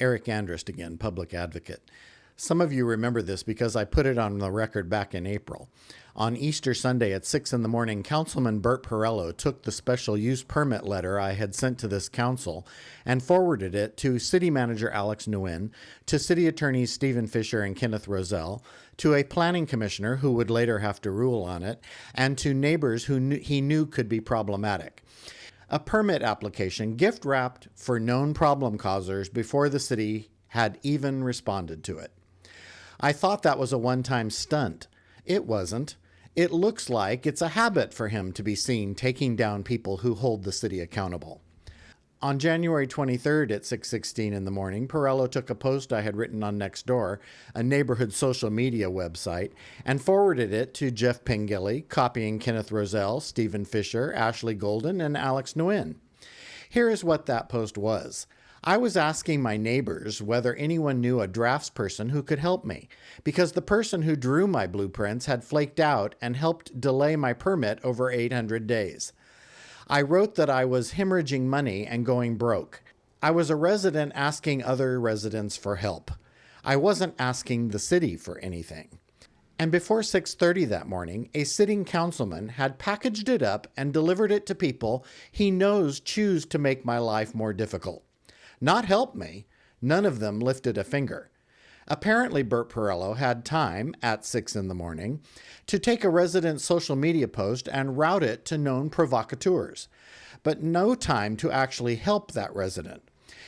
Eric Andrist again, public advocate. Some of you remember this because I put it on the record back in April. On Easter Sunday at 6 in the morning, Councilman Bert Porrello took the special use permit letter I had sent to this council and forwarded it to City Manager Alex Nguyen, to City Attorneys Stephen Fisher and Kenneth Rozelle, to a planning commissioner who would later have to rule on it, and to neighbors who he knew could be problematic. A permit application gift-wrapped for known problem causers before the city had even responded to it. I thought that was a one-time stunt. It wasn't. It looks like it's a habit for him to be seen taking down people who hold the city accountable. On January 23rd at 6:16 in the morning, Porrello took a post I had written on Nextdoor, a neighborhood social media website, and forwarded it to Jeff Pengilly, copying Kenneth Rozelle, Stephen Fisher, Ashley Golden, and Alex Nguyen. Here is what that post was. I was asking my neighbors whether anyone knew a draftsperson who could help me, because the person who drew my blueprints had flaked out and helped delay my permit over 800 days. I wrote that I was hemorrhaging money and going broke. I was a resident asking other residents for help. I wasn't asking the city for anything. And before 6:30 that morning, a sitting councilman had packaged it up and delivered it to people he knows choose to make my life more difficult. Not help me. None of them lifted a finger. Apparently, Bert Porrello had time, at 6 in the morning, to take a resident's social media post and route it to known provocateurs, but no time to actually help that resident.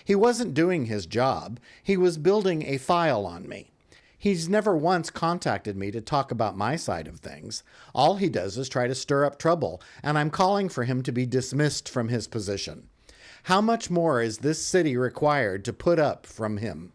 He wasn't doing his job. He was building a file on me. He's never once contacted me to talk about my side of things. All he does is try to stir up trouble, and I'm calling for him to be dismissed from his position. How much more is this city required to put up from him?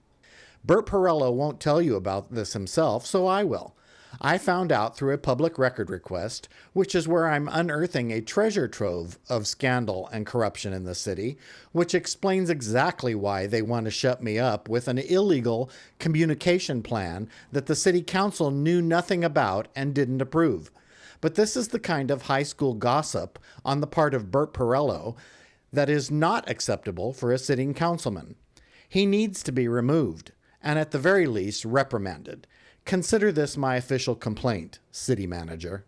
Bert Porrello won't tell you about this himself, so I will. I found out through a public record request, which is where I'm unearthing a treasure trove of scandal and corruption in the city, which explains exactly why they want to shut me up with an illegal communication plan that the city council knew nothing about and didn't approve. But this is the kind of high school gossip on the part of Bert Porrello that is not acceptable for a sitting councilman. He needs to be removed, and at the very least reprimanded. Consider this my official complaint, City Manager.